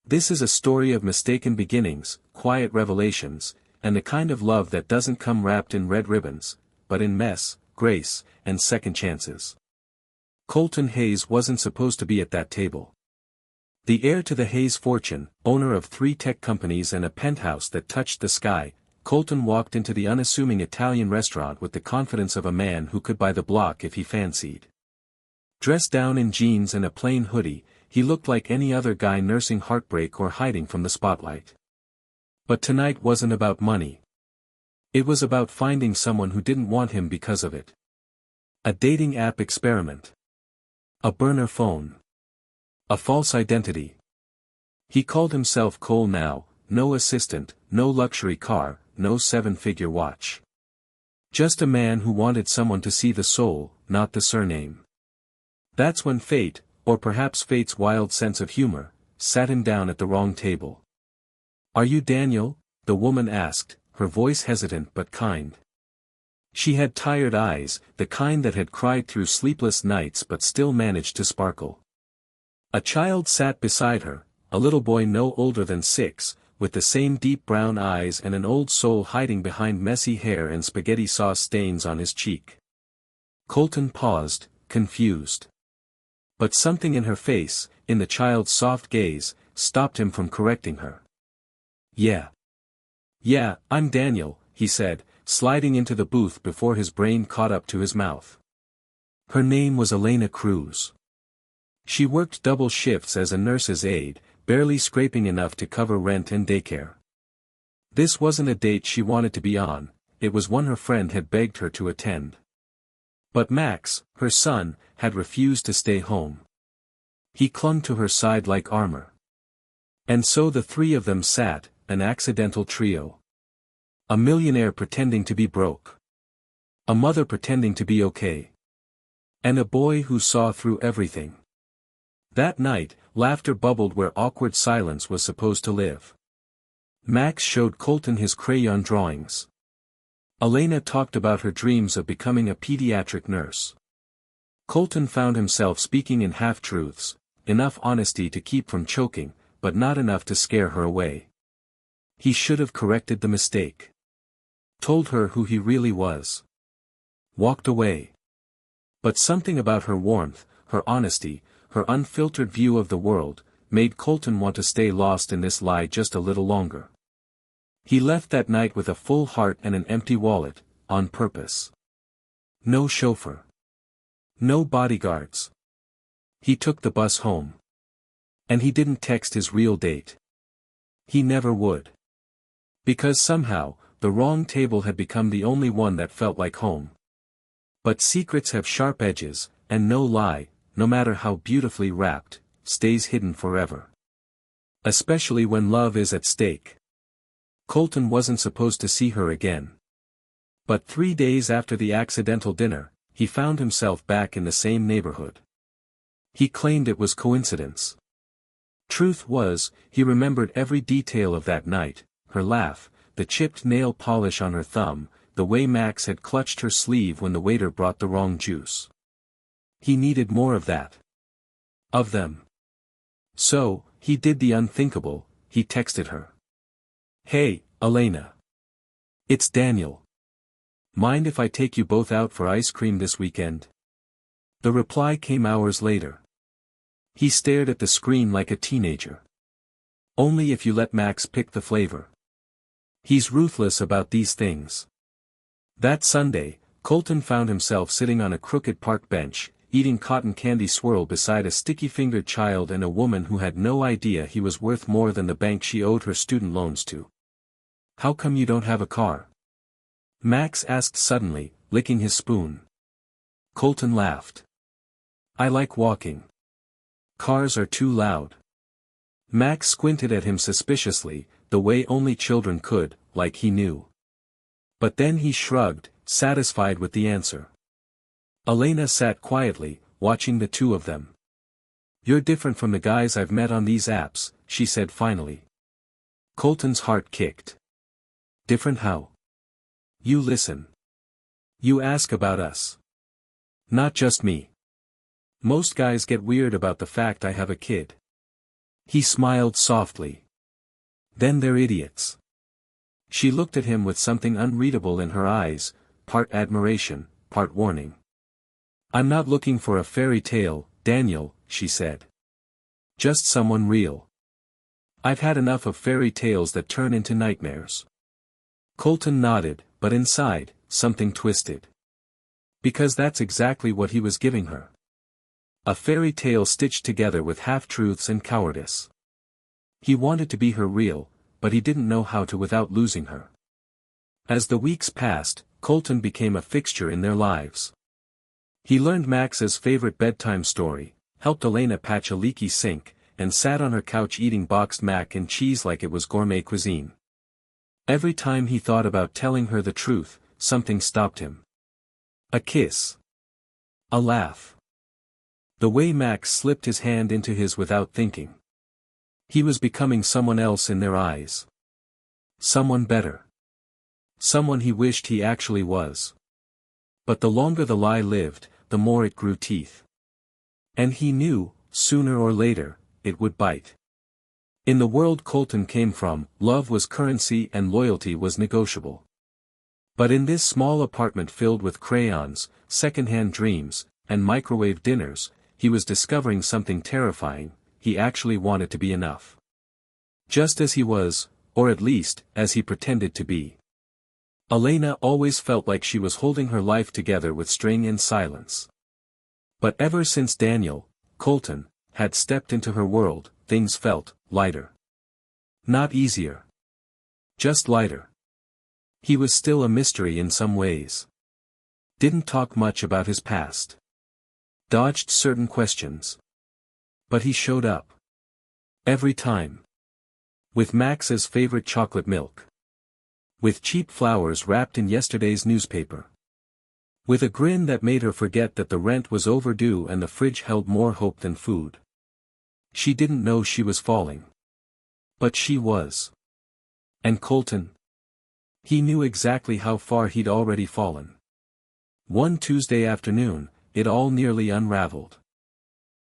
This is a story of mistaken beginnings, quiet revelations, and the kind of love that doesn't come wrapped in red ribbons, but in mess, grace, and second chances. Colton Hayes wasn't supposed to be at that table. The heir to the Hayes fortune, owner of 3 tech companies and a penthouse that touched the sky, Colton walked into the unassuming Italian restaurant with the confidence of a man who could buy the block if he fancied. Dressed down in jeans and a plain hoodie, he looked like any other guy nursing heartbreak or hiding from the spotlight. But tonight wasn't about money. It was about finding someone who didn't want him because of it. A dating app experiment. A burner phone. A false identity. He called himself Cole now, no assistant, no luxury car, no 7-figure watch. Just a man who wanted someone to see the soul, not the surname. That's when fate, or perhaps fate's wild sense of humor, sat him down at the wrong table. "Are you Daniel?" the woman asked, her voice hesitant but kind. She had tired eyes, the kind that had cried through sleepless nights but still managed to sparkle. A child sat beside her, a little boy no older than 6, with the same deep brown eyes and an old soul hiding behind messy hair and spaghetti sauce stains on his cheek. Colton paused, confused. But something in her face, in the child's soft gaze, stopped him from correcting her. "Yeah, I'm Daniel," he said, sliding into the booth before his brain caught up to his mouth. Her name was Elena Cruz. She worked double shifts as a nurse's aide, barely scraping enough to cover rent and daycare. This wasn't a date she wanted to be on, it was one her friend had begged her to attend. But Max, her son, had refused to stay home. He clung to her side like armor. And so the 3 of them sat, an accidental trio. A millionaire pretending to be broke. A mother pretending to be okay. And a boy who saw through everything. That night, laughter bubbled where awkward silence was supposed to live. Max showed Colton his crayon drawings. Elena talked about her dreams of becoming a pediatric nurse. Colton found himself speaking in half-truths, enough honesty to keep from choking, but not enough to scare her away. He should have corrected the mistake. Told her who he really was. Walked away. But something about her warmth, her honesty, her unfiltered view of the world, made Colton want to stay lost in this lie just a little longer. He left that night with a full heart and an empty wallet, on purpose. No chauffeur. No bodyguards. He took the bus home. And he didn't text his real date. He never would. Because somehow, the wrong table had become the only one that felt like home. But secrets have sharp edges, and no lie, no matter how beautifully wrapped, stays hidden forever. Especially when love is at stake. Colton wasn't supposed to see her again. But 3 days after the accidental dinner, he found himself back in the same neighborhood. He claimed it was coincidence. Truth was, he remembered every detail of that night, her laugh, the chipped nail polish on her thumb, the way Max had clutched her sleeve when the waiter brought the wrong juice. He needed more of that. Of them. So, he did the unthinkable, he texted her. "Hey, Elena. It's Daniel. Mind if I take you both out for ice cream this weekend?" The reply came hours later. He stared at the screen like a teenager. "Only if you let Max pick the flavor. He's ruthless about these things." That Sunday, Colton found himself sitting on a crooked park bench, eating cotton candy swirl beside a sticky-fingered child and a woman who had no idea he was worth more than the bank she owed her student loans to. "How come you don't have a car?" Max asked suddenly, licking his spoon. Colton laughed. "I like walking. Cars are too loud." Max squinted at him suspiciously, the way only children could, like he knew. But then he shrugged, satisfied with the answer. Elena sat quietly, watching the 2 of them. "You're different from the guys I've met on these apps," she said finally. Colton's heart kicked. "Different how?" "You listen. You ask about us. Not just me. Most guys get weird about the fact I have a kid." He smiled softly. Then they're idiots. She looked at him with something unreadable in her eyes, part admiration, part warning. I'm not looking for a fairy tale, Daniel, she said. Just someone real. I've had enough of fairy tales that turn into nightmares. Colton nodded, but inside, something twisted. Because that's exactly what he was giving her. A fairy tale stitched together with half-truths and cowardice. He wanted to be her real, but he didn't know how to without losing her. As the weeks passed, Colton became a fixture in their lives. He learned Max's favorite bedtime story, helped Elena patch a leaky sink, and sat on her couch eating boxed mac and cheese like it was gourmet cuisine. Every time he thought about telling her the truth, something stopped him. A kiss. A laugh. The way Max slipped his hand into his without thinking. He was becoming someone else in their eyes. Someone better. Someone he wished he actually was. But the longer the lie lived, the more it grew teeth. And he knew, sooner or later, it would bite. In the world Colton came from, love was currency and loyalty was negotiable. But in this small apartment filled with crayons, second-hand dreams, and microwave dinners, he was discovering something terrifying: he actually wanted to be enough. Just as he was, or at least, as he pretended to be. Elena always felt like she was holding her life together with string and silence. But ever since Daniel, Colton, had stepped into her world, things felt lighter. Not easier. Just lighter. He was still a mystery in some ways. Didn't talk much about his past. Dodged certain questions. But he showed up. Every time. With Max's favorite chocolate milk. With cheap flowers wrapped in yesterday's newspaper. With a grin that made her forget that the rent was overdue and the fridge held more hope than food. She didn't know she was falling. But she was. And Colton? He knew exactly how far he'd already fallen. One Tuesday afternoon, it all nearly unraveled.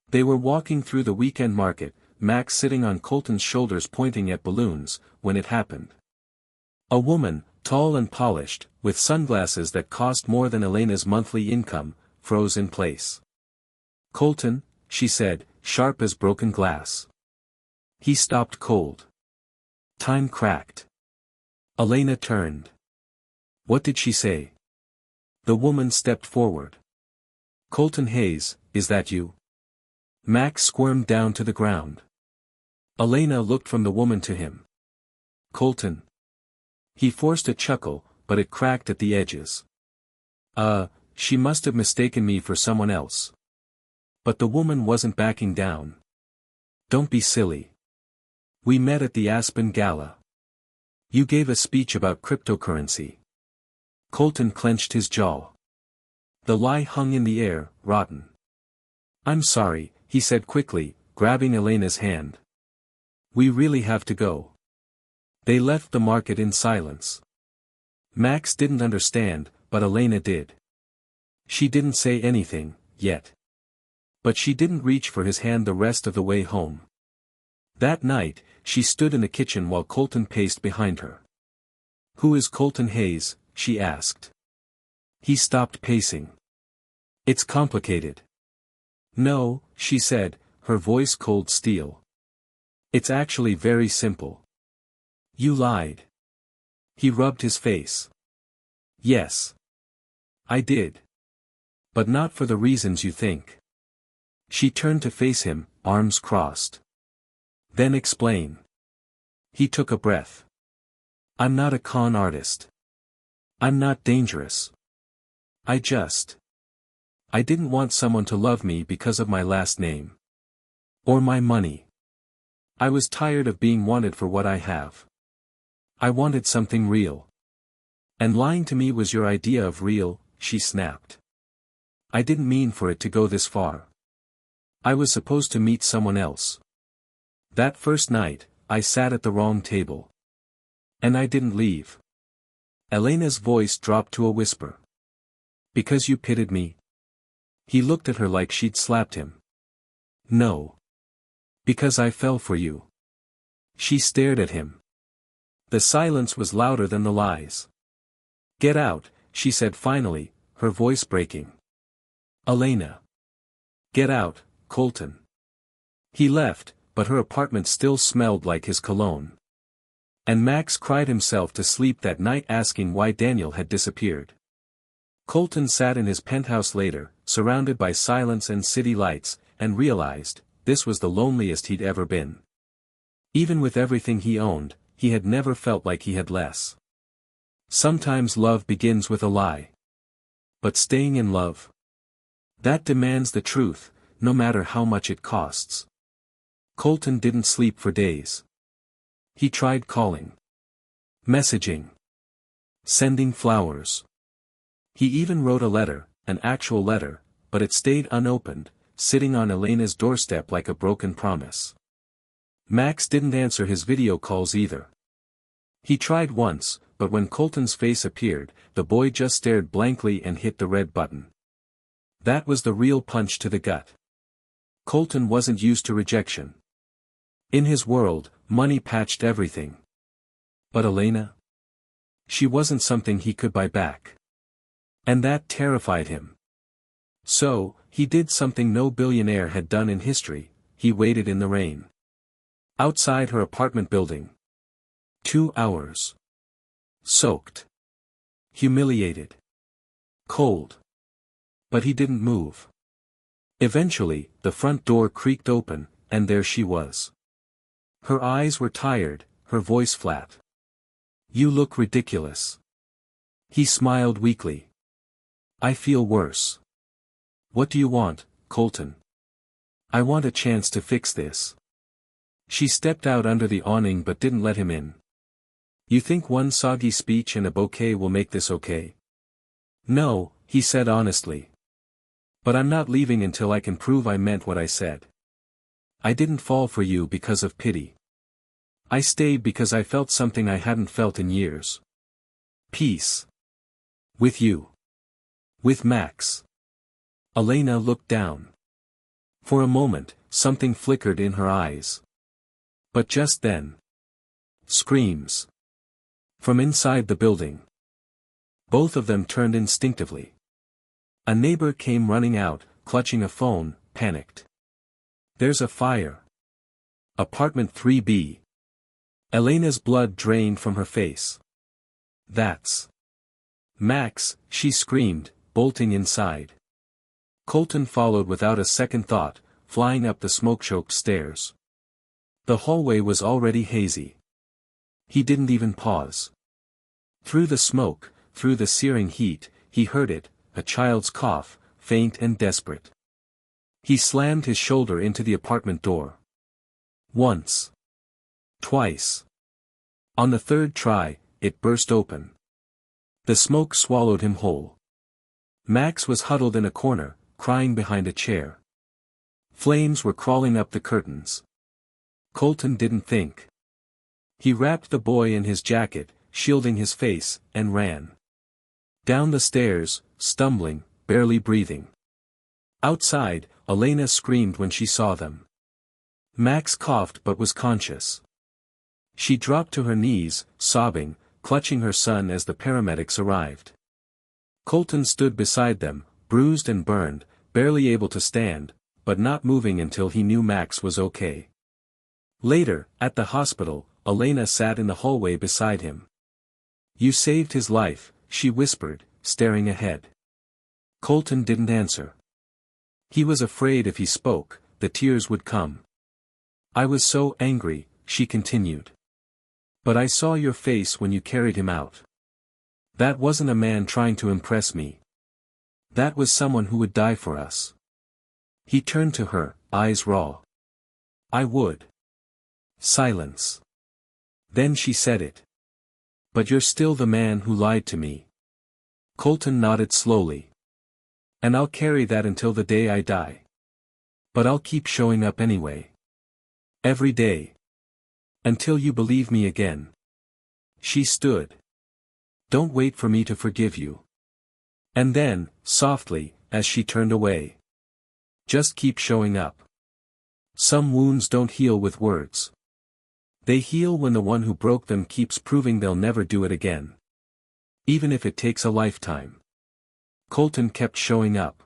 They were walking through the weekend market, Max sitting on Colton's shoulders pointing at balloons, when it happened. A woman, tall and polished, with sunglasses that cost more than Elena's monthly income, froze in place. Colton, she said, sharp as broken glass. He stopped cold. Time cracked. Elena turned. What did she say? The woman stepped forward. Colton Hayes, is that you? Max squirmed down to the ground. Elena looked from the woman to him. Colton. He forced a chuckle, but it cracked at the edges. She must have mistaken me for someone else. But the woman wasn't backing down. Don't be silly. We met at the Aspen Gala. You gave a speech about cryptocurrency. Colton clenched his jaw. The lie hung in the air, rotten. I'm sorry, he said quickly, grabbing Elena's hand. We really have to go. They left the market in silence. Max didn't understand, but Elena did. She didn't say anything, yet. But she didn't reach for his hand the rest of the way home. That night, she stood in the kitchen while Colton paced behind her. Who is Colton Hayes? She asked. He stopped pacing. It's complicated. No, she said, her voice cold steel. It's actually very simple. You lied. He rubbed his face. Yes. I did. But not for the reasons you think. She turned to face him, arms crossed. Then explain. He took a breath. I'm not a con artist. I'm not dangerous. I didn't want someone to love me because of my last name. Or my money. I was tired of being wanted for what I have. I wanted something real. And lying to me was your idea of real, she snapped. I didn't mean for it to go this far. I was supposed to meet someone else. That first night, I sat at the wrong table. And I didn't leave. Elena's voice dropped to a whisper. Because you pitied me? He looked at her like she'd slapped him. No. Because I fell for you. She stared at him. The silence was louder than the lies. Get out, she said finally, her voice breaking. Elena. Get out, Colton. He left, but her apartment still smelled like his cologne. And Max cried himself to sleep that night asking why Daniel had disappeared. Colton sat in his penthouse later, surrounded by silence and city lights, and realized, this was the loneliest he'd ever been. Even with everything he owned, he had never felt like he had less. Sometimes love begins with a lie. But staying in love? That demands the truth, no matter how much it costs. Colton didn't sleep for days. He tried calling. Messaging. Sending flowers. He even wrote a letter, an actual letter, but it stayed unopened, sitting on Elena's doorstep like a broken promise. Max didn't answer his video calls either. He tried once, but when Colton's face appeared, the boy just stared blankly and hit the red button. That was the real punch to the gut. Colton wasn't used to rejection. In his world, money patched everything. But Elena? She wasn't something he could buy back. And that terrified him. So, he did something no billionaire had done in history, he waited in the rain. Outside her apartment building. 2 hours. Soaked. Humiliated. Cold. But he didn't move. Eventually, the front door creaked open, and there she was. Her eyes were tired, her voice flat. You look ridiculous. He smiled weakly. I feel worse. What do you want, Colton? I want a chance to fix this. She stepped out under the awning but didn't let him in. You think one soggy speech and a bouquet will make this okay? No, he said honestly. But I'm not leaving until I can prove I meant what I said. I didn't fall for you because of pity. I stayed because I felt something I hadn't felt in years. Peace. With you. With Max. Elena looked down. For a moment, something flickered in her eyes. But just then. Screams. From inside the building. Both of them turned instinctively. A neighbor came running out, clutching a phone, panicked. There's a fire. Apartment 3B. Elena's blood drained from her face. That's Max, she screamed, bolting inside. Colton followed without a second thought, flying up the smoke-choked stairs. The hallway was already hazy. He didn't even pause. Through the smoke, through the searing heat, he heard it, a child's cough, faint and desperate. He slammed his shoulder into the apartment door. Once. Twice. On the third try, it burst open. The smoke swallowed him whole. Max was huddled in a corner, crying behind a chair. Flames were crawling up the curtains. Colton didn't think. He wrapped the boy in his jacket, shielding his face, and ran. Down the stairs, stumbling, barely breathing. Outside, Elena screamed when she saw them. Max coughed but was conscious. She dropped to her knees, sobbing, clutching her son as the paramedics arrived. Colton stood beside them, bruised and burned, barely able to stand, but not moving until he knew Max was okay. Later, at the hospital, Elena sat in the hallway beside him. You saved his life, she whispered, staring ahead. Colton didn't answer. He was afraid if he spoke, the tears would come. I was so angry, she continued. But I saw your face when you carried him out. That wasn't a man trying to impress me. That was someone who would die for us. He turned to her, eyes raw. I would. Silence. Then she said it. But you're still the man who lied to me. Colton nodded slowly. And I'll carry that until the day I die. But I'll keep showing up anyway. Every day. Until you believe me again. She stood. Don't wait for me to forgive you. And then, softly, as she turned away. Just keep showing up. Some wounds don't heal with words. They heal when the one who broke them keeps proving they'll never do it again. Even if it takes a lifetime. Colton kept showing up.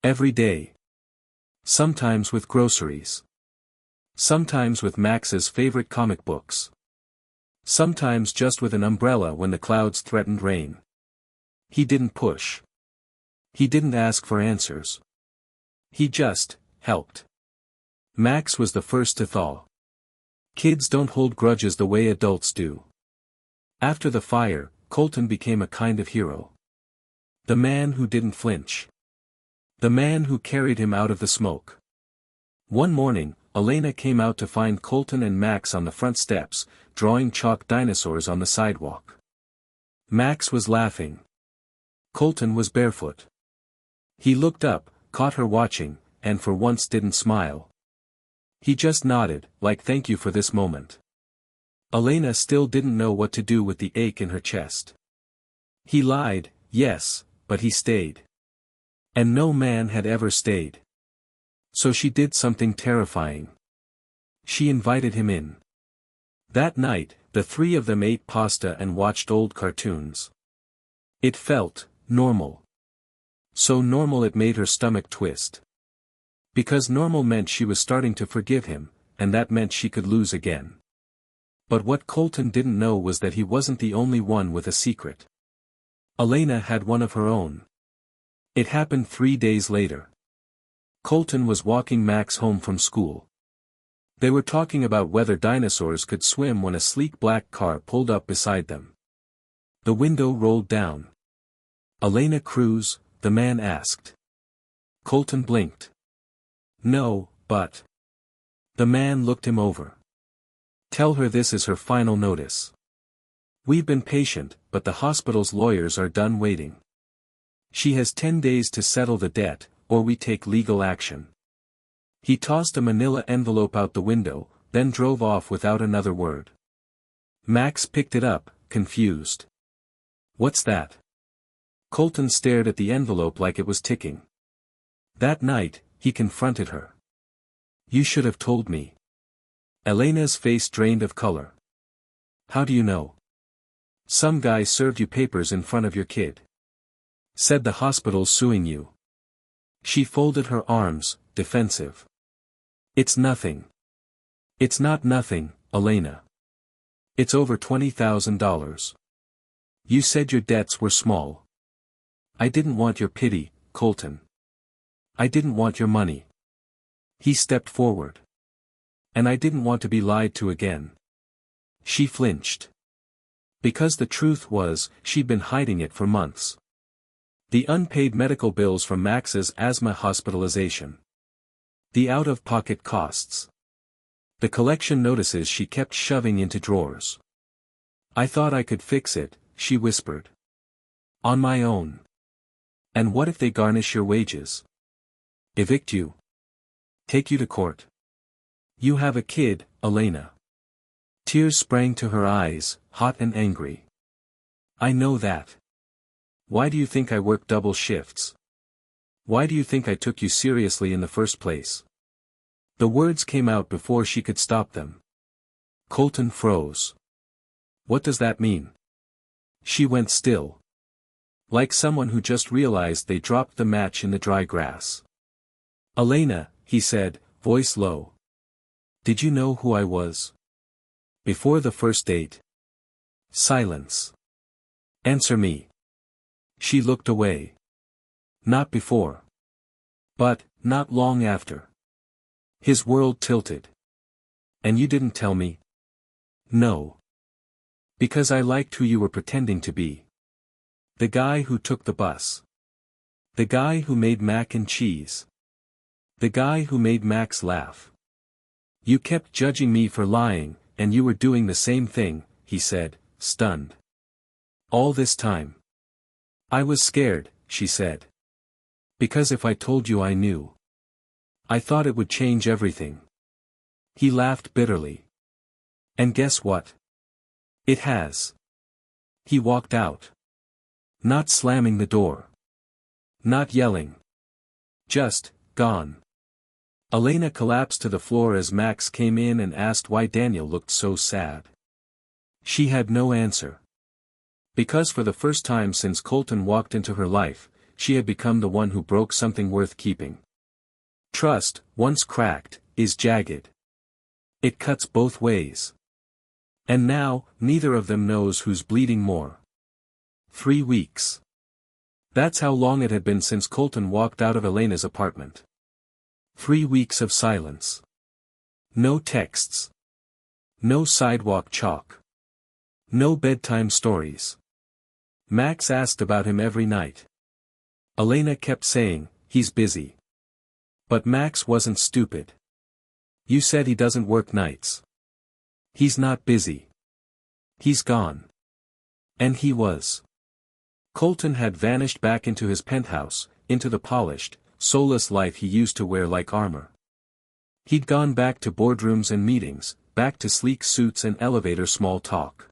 Every day. Sometimes with groceries. Sometimes with Max's favorite comic books. Sometimes just with an umbrella when the clouds threatened rain. He didn't push. He didn't ask for answers. He just helped. Max was the first to thaw. Kids don't hold grudges the way adults do. After the fire, Colton became a kind of hero. The man who didn't flinch. The man who carried him out of the smoke. One morning, Elena came out to find Colton and Max on the front steps, drawing chalk dinosaurs on the sidewalk. Max was laughing. Colton was barefoot. He looked up, caught her watching, and for once didn't smile. He just nodded, like thank you for this moment. Elena still didn't know what to do with the ache in her chest. He lied, yes, but he stayed. And no man had ever stayed. So she did something terrifying. She invited him in. That night, the three of them ate pasta and watched old cartoons. It felt normal. So normal it made her stomach twist. Because normal meant she was starting to forgive him, and that meant she could lose again. But what Colton didn't know was that he wasn't the only one with a secret. Elena had one of her own. It happened 3 days later. Colton was walking Max home from school. They were talking about whether dinosaurs could swim when a sleek black car pulled up beside them. The window rolled down. "Elena Cruz?" the man asked. Colton blinked. "No, but..." The man looked him over. "Tell her this is her final notice. We've been patient, but the hospital's lawyers are done waiting. She has 10 days to settle the debt, or we take legal action." He tossed a manila envelope out the window, then drove off without another word. Max picked it up, confused. "What's that?" Colton stared at the envelope like it was ticking. That night, he confronted her. "You should have told me." Elena's face drained of color. "How do you know?" "Some guy served you papers in front of your kid. Said the hospital's suing you." She folded her arms, defensive. "It's nothing." "It's not nothing, Elena. It's over $20,000. You said your debts were small. I didn't want your pity, Colton. I didn't want your money." He stepped forward. "And I didn't want to be lied to again." She flinched. Because the truth was, she'd been hiding it for months. The unpaid medical bills from Max's asthma hospitalization. The out-of-pocket costs. The collection notices she kept shoving into drawers. "I thought I could fix it," she whispered. "On my own." "And what if they garnish your wages? Evict you? Take you to court? You have a kid, Elena." Tears sprang to her eyes, hot and angry. "I know that. Why do you think I work double shifts? Why do you think I took you seriously in the first place?" The words came out before she could stop them. Colton froze. "What does that mean?" She went still. Like someone who just realized they dropped the match in the dry grass. "Elena," he said, voice low. "Did you know who I was? Before the first date?" Silence. "Answer me." She looked away. "Not before. But, not long after." His world tilted. "And you didn't tell me?" "No. Because I liked who you were pretending to be. The guy who took the bus. The guy who made mac and cheese. The guy who made Max laugh. You kept judging me for lying, and you were doing the same thing," he said, stunned. "All this time." "I was scared," she said. "Because if I told you I knew. I thought it would change everything." He laughed bitterly. "And guess what? It has." He walked out. Not slamming the door. Not yelling. Just, gone. Elena collapsed to the floor as Max came in and asked why Daniel looked so sad. She had no answer. Because for the first time since Colton walked into her life, she had become the one who broke something worth keeping. Trust, once cracked, is jagged. It cuts both ways. And now, neither of them knows who's bleeding more. 3 weeks. That's how long it had been since Colton walked out of Elena's apartment. 3 weeks of silence. No texts. No sidewalk chalk. No bedtime stories. Max asked about him every night. Elena kept saying, he's busy. But Max wasn't stupid. You said he doesn't work nights. He's not busy. He's gone. And he was. Colton had vanished back into his penthouse, into the polished, soulless life he used to wear like armor. He'd gone back to boardrooms and meetings, back to sleek suits and elevator small talk.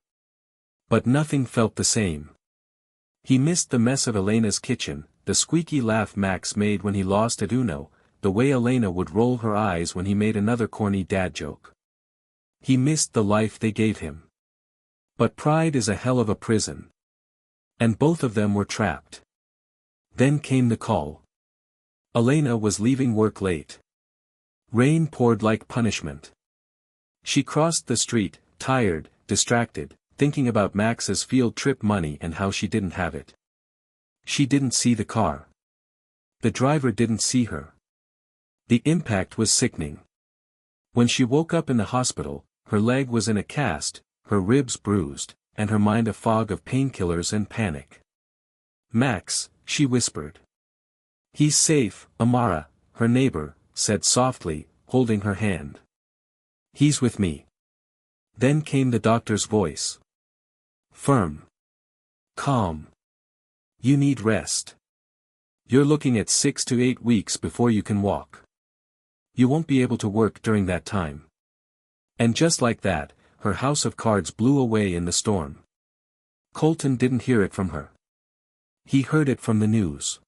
But nothing felt the same. He missed the mess of Elena's kitchen, the squeaky laugh Max made when he lost at Uno, the way Elena would roll her eyes when he made another corny dad joke. He missed the life they gave him. But pride is a hell of a prison. And both of them were trapped. Then came the call. Elena was leaving work late. Rain poured like punishment. She crossed the street, tired, distracted, thinking about Max's field trip money and how she didn't have it. She didn't see the car. The driver didn't see her. The impact was sickening. When she woke up in the hospital, her leg was in a cast, her ribs bruised, and her mind a fog of painkillers and panic. Max, she whispered. He's safe, Amara, her neighbor, said softly, holding her hand. He's with me. Then came the doctor's voice. Firm. Calm. You need rest. You're looking at 6 to 8 weeks before you can walk. You won't be able to work during that time. And just like that, her house of cards blew away in the storm. Colton didn't hear it from her. He heard it from the news.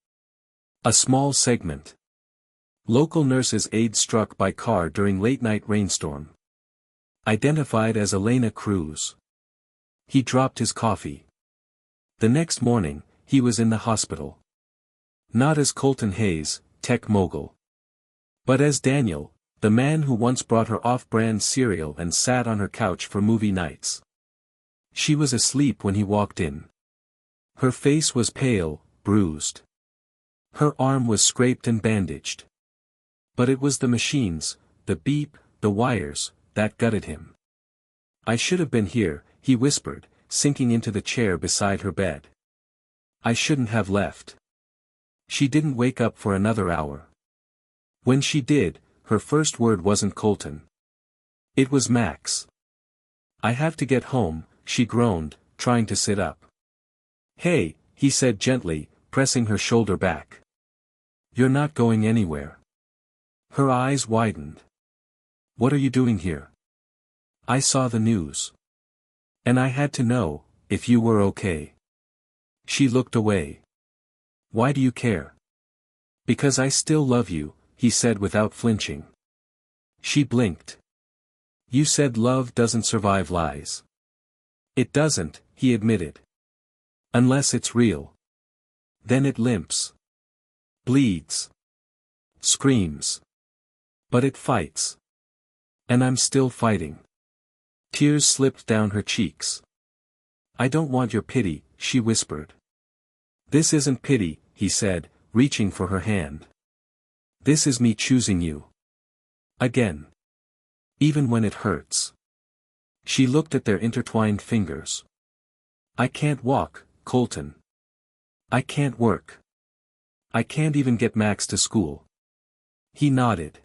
A small segment. Local nurse's aide struck by car during late-night rainstorm. Identified as Elena Cruz. He dropped his coffee. The next morning, he was in the hospital. Not as Colton Hayes, tech mogul. But as Daniel, the man who once brought her off-brand cereal and sat on her couch for movie nights. She was asleep when he walked in. Her face was pale, bruised. Her arm was scraped and bandaged. But it was the machines, the beep, the wires, that gutted him. I should have been here, he whispered, sinking into the chair beside her bed. I shouldn't have left. She didn't wake up for another hour. When she did, her first word wasn't Colton. It was Max. I have to get home, she groaned, trying to sit up. Hey, he said gently, pressing her shoulder back. You're not going anywhere. Her eyes widened. What are you doing here? I saw the news. And I had to know, if you were okay. She looked away. Why do you care? Because I still love you, he said without flinching. She blinked. You said love doesn't survive lies. It doesn't, he admitted. Unless it's real. Then it limps. Bleeds. Screams. But it fights. And I'm still fighting. Tears slipped down her cheeks. I don't want your pity, she whispered. This isn't pity, he said, reaching for her hand. This is me choosing you. Again. Even when it hurts. She looked at their intertwined fingers. I can't walk, Colton. I can't work. I can't even get Max to school. He nodded.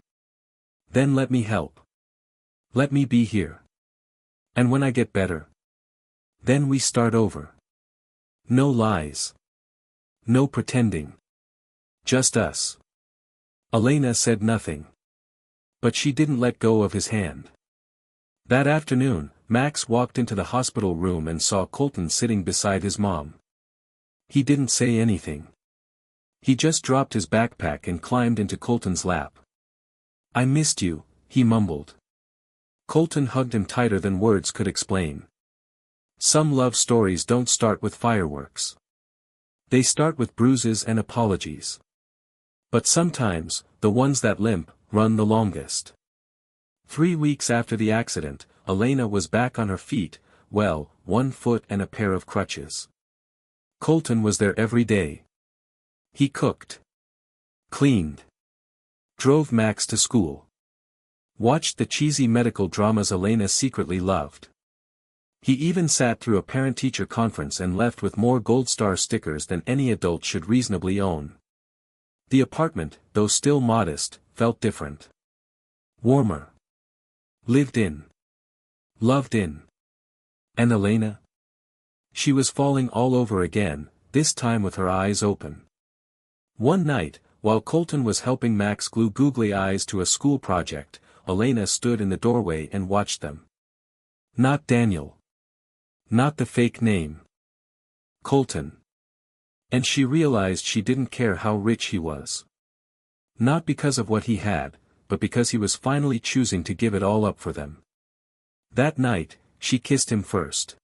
Then let me help. Let me be here. And when I get better. Then we start over. No lies. No pretending. Just us. Elena said nothing. But she didn't let go of his hand. That afternoon, Max walked into the hospital room and saw Colton sitting beside his mom. He didn't say anything. He just dropped his backpack and climbed into Colton's lap. I missed you, he mumbled. Colton hugged him tighter than words could explain. Some love stories don't start with fireworks. They start with bruises and apologies. But sometimes, the ones that limp, run the longest. 3 weeks after the accident, Elena was back on her feet, well, 1 foot and a pair of crutches. Colton was there every day. He cooked, cleaned, drove Max to school, watched the cheesy medical dramas Elena secretly loved. He even sat through a parent-teacher conference and left with more gold star stickers than any adult should reasonably own. The apartment, though still modest, felt different. Warmer. Lived in. Loved in. And Elena? She was falling all over again, this time with her eyes open. One night, while Colton was helping Max glue googly eyes to a school project, Elena stood in the doorway and watched them. Not Daniel. Not the fake name. Colton. And she realized she didn't care how rich he was. Not because of what he had, but because he was finally choosing to give it all up for them. That night, she kissed him first.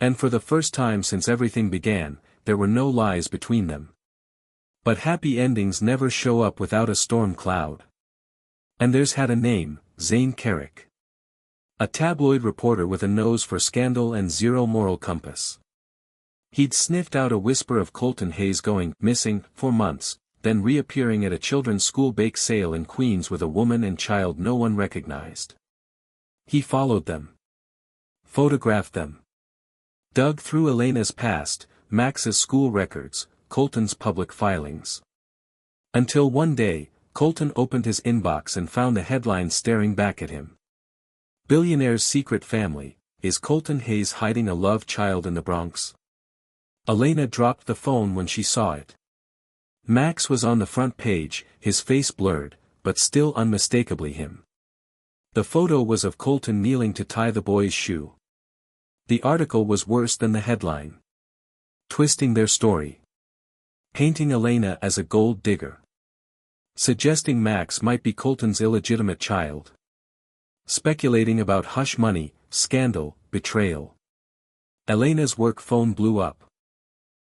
And for the first time since everything began, there were no lies between them. But happy endings never show up without a storm cloud. And theirs had a name, Zane Carrick. A tabloid reporter with a nose for scandal and zero moral compass. He'd sniffed out a whisper of Colton Hayes going missing for months, then reappearing at a children's school bake sale in Queens with a woman and child no one recognized. He followed them. Photographed them. Dug through Elena's past, Max's school records, Colton's public filings. Until one day, Colton opened his inbox and found a headline staring back at him. Billionaire's secret family, is Colton Hayes hiding a love child in the Bronx? Elena dropped the phone when she saw it. Max was on the front page, his face blurred, but still unmistakably him. The photo was of Colton kneeling to tie the boy's shoe. The article was worse than the headline. Twisting their story. Painting Elena as a gold digger. Suggesting Max might be Colton's illegitimate child. Speculating about hush money, scandal, betrayal. Elena's work phone blew up.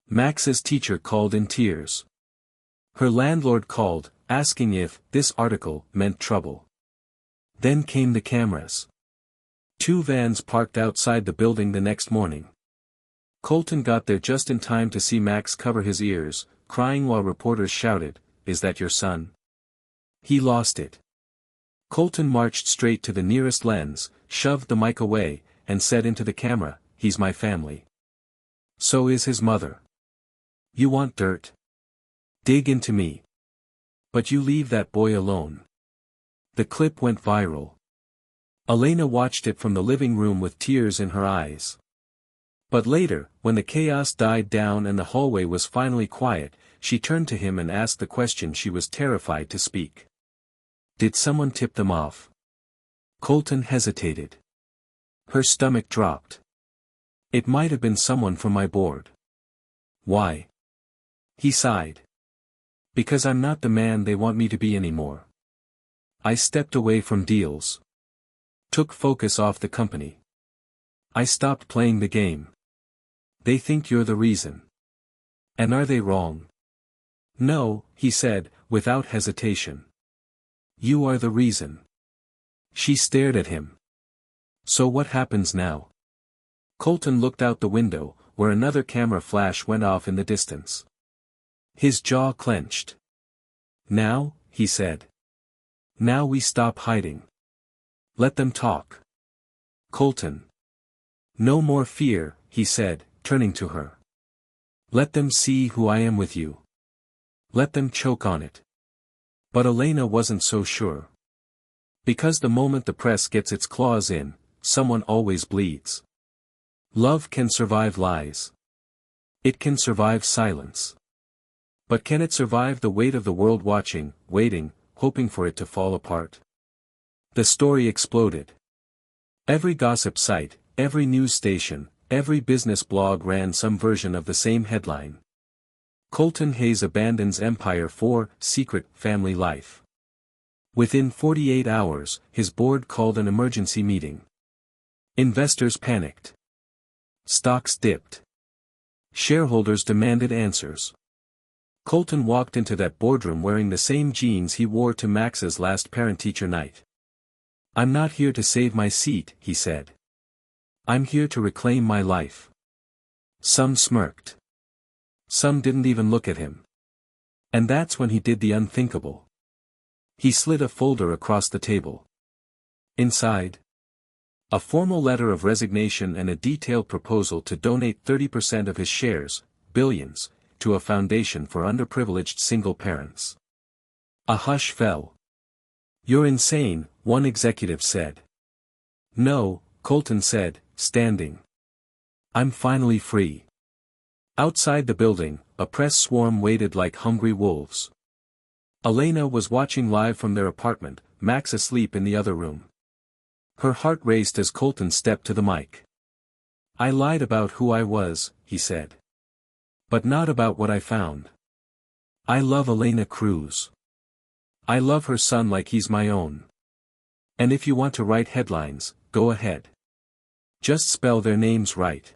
Max's teacher called in tears. Her landlord called, asking if this article meant trouble. Then came the cameras. 2 vans parked outside the building the next morning. Colton got there just in time to see Max cover his ears, crying while reporters shouted, "Is that your son?" He lost it. Colton marched straight to the nearest lens, shoved the mic away, and said into the camera, "He's my family. So is his mother. You want dirt? Dig into me. But you leave that boy alone." The clip went viral. Elena watched it from the living room with tears in her eyes. But later, when the chaos died down and the hallway was finally quiet, she turned to him and asked the question she was terrified to speak. Did someone tip them off? Colton hesitated. Her stomach dropped. It might have been someone from my board. Why? He sighed. Because I'm not the man they want me to be anymore. I stepped away from deals. Took focus off the company. I stopped playing the game. They think you're the reason. And are they wrong? No, he said, without hesitation. You are the reason. She stared at him. So what happens now? Colton looked out the window, where another camera flash went off in the distance. His jaw clenched. Now, he said. Now we stop hiding. Let them talk. Colton. No more fear, he said, turning to her. Let them see who I am with you. Let them choke on it. But Elena wasn't so sure. Because the moment the press gets its claws in, someone always bleeds. Love can survive lies. It can survive silence. But can it survive the weight of the world watching, waiting, hoping for it to fall apart? The story exploded. Every gossip site, every news station, every business blog ran some version of the same headline. Colton Hayes abandons empire for secret family life. Within 48 hours, his board called an emergency meeting. Investors panicked. Stocks dipped. Shareholders demanded answers. Colton walked into that boardroom wearing the same jeans he wore to Max's last parent-teacher night. "I'm not here to save my seat," he said. "I'm here to reclaim my life." Some smirked. Some didn't even look at him. And that's when he did the unthinkable. He slid a folder across the table. Inside, a formal letter of resignation and a detailed proposal to donate 30% of his shares, billions, to a foundation for underprivileged single parents. A hush fell. "You're insane," one executive said. "No," Colton said, standing. "I'm finally free." Outside the building, a press swarm waited like hungry wolves. Elena was watching live from their apartment, Max asleep in the other room. Her heart raced as Colton stepped to the mic. "I lied about who I was," he said. "But not about what I found. I love Elena Cruz. I love her son like he's my own. And if you want to write headlines, go ahead. Just spell their names right."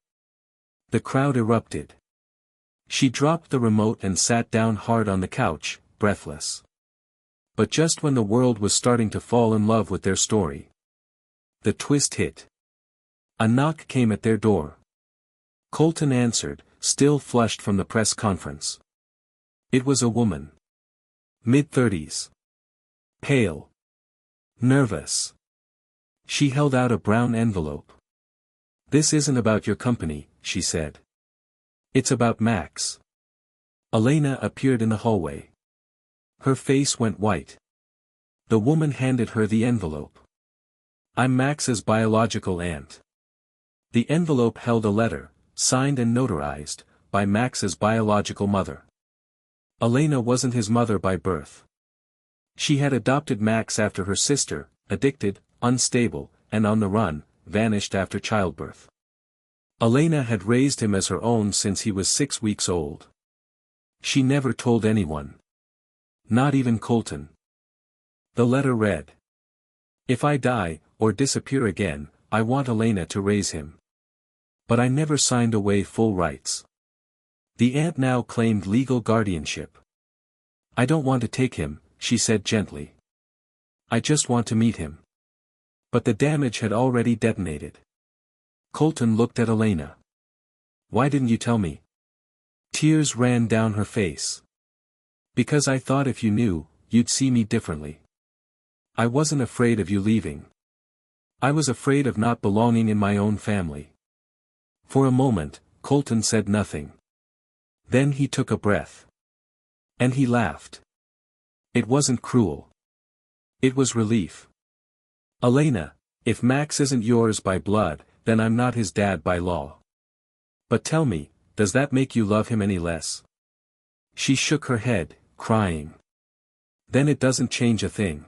The crowd erupted. She dropped the remote and sat down hard on the couch, breathless. But just when the world was starting to fall in love with their story, the twist hit. A knock came at their door. Colton answered, still flushed from the press conference. It was a woman. Mid-30s. Pale. Nervous. She held out a brown envelope. "This isn't about your company," she said. "It's about Max." Elena appeared in the hallway. Her face went white. The woman handed her the envelope. "I'm Max's biological aunt." The envelope held a letter, signed and notarized, by Max's biological mother. Elena wasn't his mother by birth. She had adopted Max after her sister, addicted, unstable, and on the run, vanished after childbirth. Elena had raised him as her own since he was 6 weeks old. She never told anyone. Not even Colton. The letter read, "If I die, or disappear again, I want Elena to raise him. But I never signed away full rights." The aunt now claimed legal guardianship. "I don't want to take him," she said gently. "I just want to meet him." But the damage had already detonated. Colton looked at Elena. "Why didn't you tell me?" Tears ran down her face. "Because I thought if you knew, you'd see me differently. I wasn't afraid of you leaving. I was afraid of not belonging in my own family." For a moment, Colton said nothing. Then he took a breath. And he laughed. It wasn't cruel. It was relief. "Elena, if Max isn't yours by blood, then I'm not his dad by law. But tell me, does that make you love him any less?" She shook her head, crying. "Then it doesn't change a thing."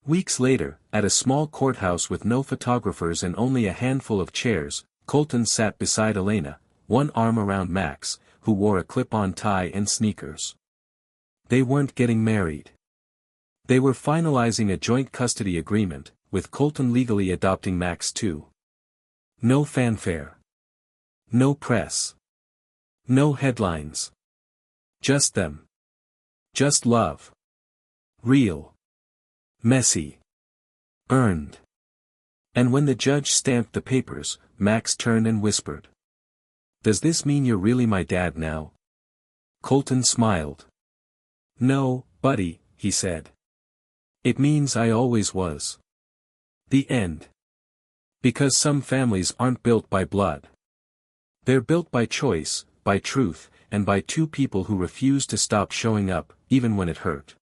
Weeks later, at a small courthouse with no photographers and only a handful of chairs, Colton sat beside Elena, one arm around Max, who wore a clip-on tie and sneakers. They weren't getting married. They were finalizing a joint custody agreement, with Colton legally adopting Max too. No fanfare. No press. No headlines. Just them. Just love. Real. Messy. Earned. And when the judge stamped the papers, Max turned and whispered, "Does this mean you're really my dad now?" Colton smiled. "No, buddy," he said. "It means I always was." The end. Because some families aren't built by blood. They're built by choice, by truth, and by two people who refuse to stop showing up, even when it hurt.